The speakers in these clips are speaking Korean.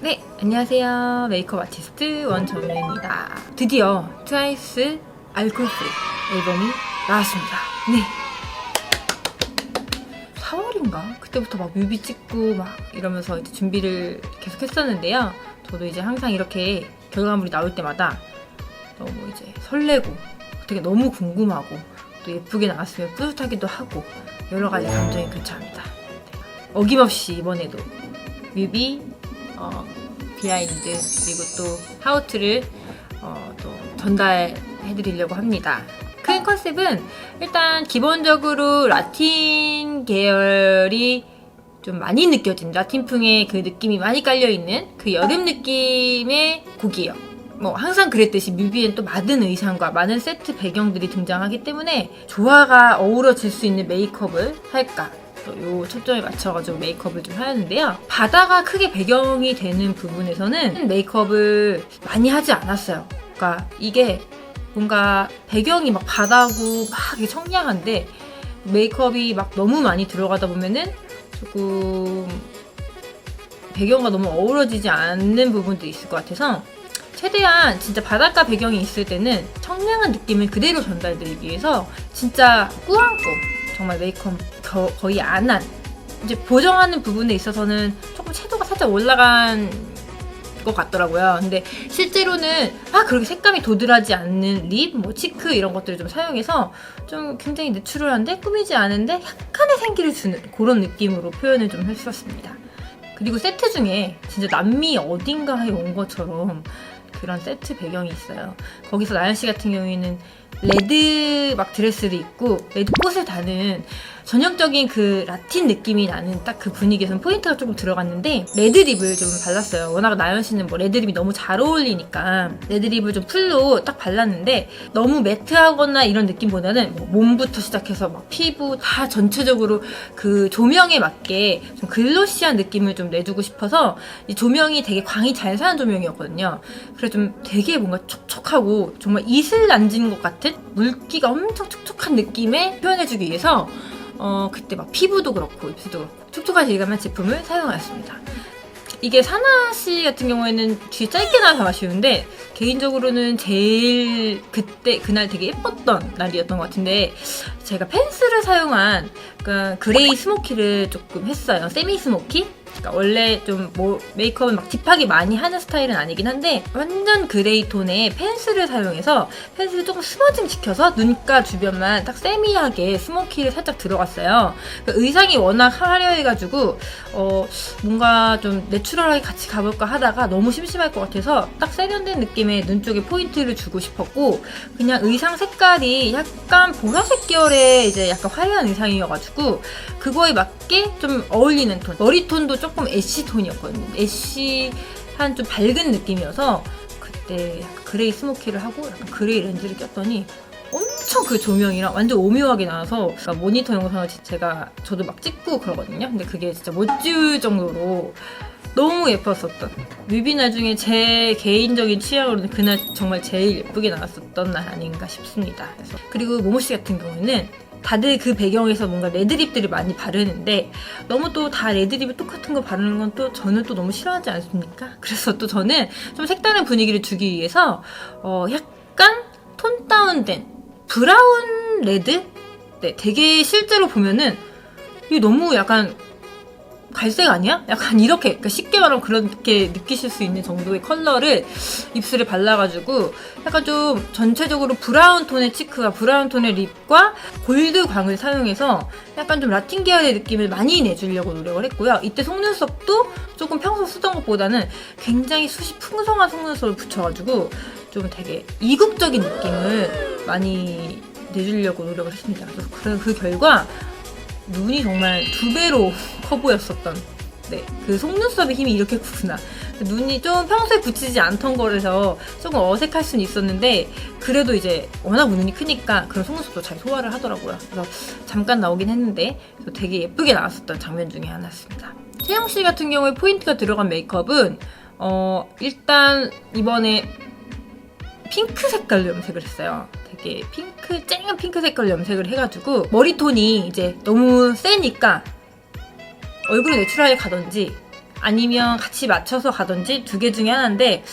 네, 안녕하세요. 메이크업 아티스트 원정연입니다. 드디어 트와이스 알콜 프리 앨범이 나왔습니다. 네. 4월인가? 그때부터 막 뮤비 찍고 막 이러면서 이제 준비를 계속 했었는데요. 저도 이제 항상 이렇게 결과물이 나올 때마다 너무 이제 설레고 되게 너무 궁금하고 또 예쁘게 나왔으면 뿌듯하기도 하고 여러 가지 감정이 교차합니다. 네. 어김없이 이번에도 뮤비 비하인드 그리고 또 하우트를 또 전달해드리려고 합니다. 큰 컨셉은 일단 기본적으로 라틴 계열이 좀 많이 느껴진 라틴풍의 그 느낌이 많이 깔려있는 그 여름 느낌의 곡이에요. 뭐 항상 그랬듯이 뮤비엔 또 많은 의상과 많은 세트 배경들이 등장하기 때문에 조화가 어우러질 수 있는 메이크업을 할까 요 초점에 맞춰가지고 메이크업을 좀 하였는데요. 바다가 크게 배경이 되는 부분에서는 메이크업을 많이 하지 않았어요. 그러니까 이게 뭔가 배경이 막 바다고 막 청량한데 메이크업이 막 너무 많이 들어가다 보면은 조금 배경과 너무 어우러지지 않는 부분도 있을 것 같아서 최대한 진짜 바닷가 배경이 있을 때는 청량한 느낌을 그대로 전달드리기 위해서 진짜 꾸안꾸 정말 메이크업 거의 안 한 이제 보정하는 부분에 있어서는 조금 채도가 살짝 올라간 것 같더라고요. 근데 실제로는 그렇게 색감이 도드라지 않는 립, 뭐 치크 이런 것들을 좀 사용해서 좀 굉장히 내추럴한데 꾸미지 않은데 약간의 생기를 주는 그런 느낌으로 표현을 좀 했었습니다. 그리고 세트 중에 진짜 남미 어딘가에 온 것처럼 그런 세트 배경이 있어요. 거기서 나연 씨 같은 경우에는 레드 막 드레스를 입고 레드 꽃을 다는 전형적인 그 라틴 느낌이 나는 딱 그 분위기에서는 포인트가 조금 들어갔는데 레드립을 좀 발랐어요. 워낙 나연 씨는 뭐 레드립이 너무 잘 어울리니까 레드립을 좀 풀로 딱 발랐는데 너무 매트하거나 이런 느낌보다는 뭐 몸부터 시작해서 막 피부 다 전체적으로 그 조명에 맞게 좀 글로시한 느낌을 좀 내주고 싶어서 이 조명이 되게 광이 잘 사는 조명이었거든요. 그래서 좀 되게 뭔가 촉촉하고 정말 이슬 앉은 것 같은 물기가 엄청 촉촉한 느낌에 표현해주기 위해서 그때 막 피부도 그렇고 입술도 그렇고 촉촉한 질감의 제품을 사용하였습니다. 이게 사나 씨 같은 경우에는 뒤에 짧게 나와서 아쉬운데 개인적으로는 제일 그날 되게 예뻤던 날이었던 것 같은데 제가 펜슬을 사용한 그러니까 그레이 스모키를 조금 했어요. 세미 스모키? 그러니까 원래 좀 뭐 메이크업을 막 딥하게 많이 하는 스타일은 아니긴 한데 완전 그레이 톤의 펜슬을 사용해서 펜슬을 조금 스머징 시켜서 눈가 주변만 딱 세미하게 스모키를 살짝 들어갔어요. 그러니까 의상이 워낙 화려해가지고 뭔가 좀 내추럴하게 같이 가볼까 하다가 너무 심심할 것 같아서 딱 세련된 느낌의 눈 쪽에 포인트를 주고 싶었고 그냥 의상 색깔이 약간 보라색 계열의 이제 약간 화려한 의상이어가지고 그거에 맞게 좀 어울리는 톤 머리톤도 조금 애쉬 톤이었거든요. 애쉬한 좀 밝은 느낌이어서 그때 약간 그레이 스모키를 하고 약간 그레이 렌즈를 꼈더니 엄청 그 조명이랑 완전 오묘하게 나와서 그러니까 모니터 영상을 저도 막 찍고 그러거든요. 근데 그게 진짜 못 지울 정도로 너무 예뻤었던 뮤비 날 중에 제 개인적인 취향으로는 그날 정말 제일 예쁘게 나왔었던 날 아닌가 싶습니다. 그리고 모모씨 같은 경우에는 다들 그 배경에서 뭔가 레드립들을 많이 바르는데 너무 또 다 레드립을 똑같은 거 바르는 건 또 저는 또 너무 싫어하지 않습니까? 그래서 또 저는 좀 색다른 분위기를 주기 위해서 약간 톤 다운된 브라운 레드? 네, 되게 실제로 보면은 이게 너무 약간 갈색 아니야? 약간 이렇게 그러니까 쉽게 말하면 그렇게 느끼실 수 있는 정도의 컬러를 입술에 발라가지고 약간 좀 전체적으로 브라운 톤의 치크와 브라운 톤의 립과 골드 광을 사용해서 약간 좀 라틴 계열의 느낌을 많이 내주려고 노력을 했고요. 이때 속눈썹도 조금 평소 쓰던 것보다는 굉장히 숱이 풍성한 속눈썹을 붙여가지고 좀 되게 이국적인 느낌을 많이 내주려고 노력을 했습니다. 그래서 그 결과 눈이 정말 2배로 커 보였었던 그 속눈썹의 힘이 이렇게 크구나. 눈이 좀 평소에 붙이지 않던 거라서 조금 어색할 수는 있었는데 그래도 이제 워낙 눈이 크니까 그런 속눈썹도 잘 소화를 하더라고요. 그래서 잠깐 나오긴 했는데 되게 예쁘게 나왔었던 장면 중에 하나였습니다. 채영씨 같은 경우에 포인트가 들어간 메이크업은 일단 이번에 핑크 색깔로 염색을 했어요. 되게 쨍한 핑크 색깔로 염색을 해가지고 머리톤이 이제 너무 세니까 얼굴이 내추럴하게 가던지 아니면 같이 맞춰서 가든지 두 개 중에 하나인데,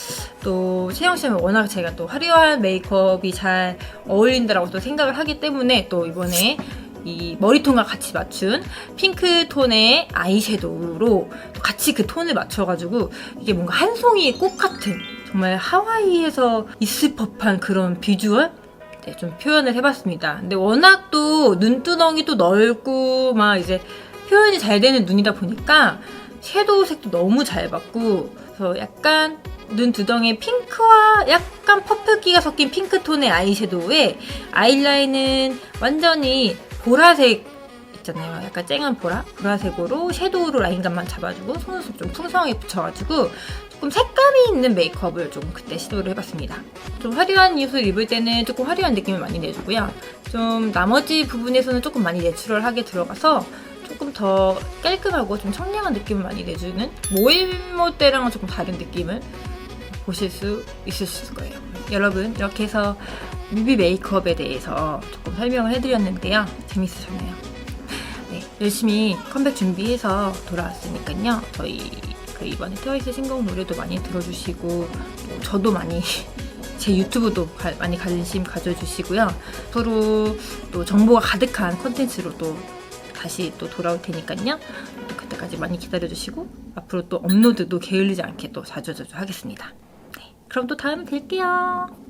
또 채영씨는 워낙 제가 또 화려한 메이크업이 잘 어울린다라고 또 생각을 하기 때문에 또 이번에 이 머리톤과 같이 맞춘 핑크 톤의 아이섀도우로 같이 그 톤을 맞춰가지고 이게 뭔가 한 송이의 꽃 같은, 정말 하와이에서 있을 법한 그런 비주얼? 네, 좀 표현을 해봤습니다. 근데 워낙 또 눈두덩이도 넓고 막 이제 표현이 잘 되는 눈이다 보니까 섀도우 색도 너무 잘 받고, 그래서 약간 눈두덩이에 핑크와 약간 퍼플기가 섞인 핑크톤의 아이섀도우에 아이라인은 완전히 보라색 있잖아요. 약간 쨍한 보라색으로 섀도우로 라인감만 잡아주고 속눈썹 좀 풍성하게 붙여가지고 조금 색감이 있는 메이크업을 좀 그때 시도를 해봤습니다. 좀 화려한 옷을 입을 때는 조금 화려한 느낌을 많이 내주고요. 좀 나머지 부분에서는 조금 많이 내추럴하게 들어가서 조금 더 깔끔하고 좀 청량한 느낌을 많이 내주는, 모일모 때랑은 조금 다른 느낌을 보실 수 있으실 거예요. 여러분, 이렇게 해서 뮤비 메이크업에 대해서 조금 설명을 해드렸는데요. 재밌으셨나요? 네, 열심히 컴백 준비해서 돌아왔으니까요. 저희 이번에 트와이스 신곡 노래도 많이 들어주시고, 또 저도 많이 제 유튜브도 많이 관심 가져주시고요. 서로 또 정보가 가득한 콘텐츠로 또 다시 또 돌아올 테니까요. 또 그때까지 많이 기다려주시고, 앞으로 또 업로드도 게을리지 않게 또 자주 하겠습니다. 네, 그럼 또 다음에 뵐게요.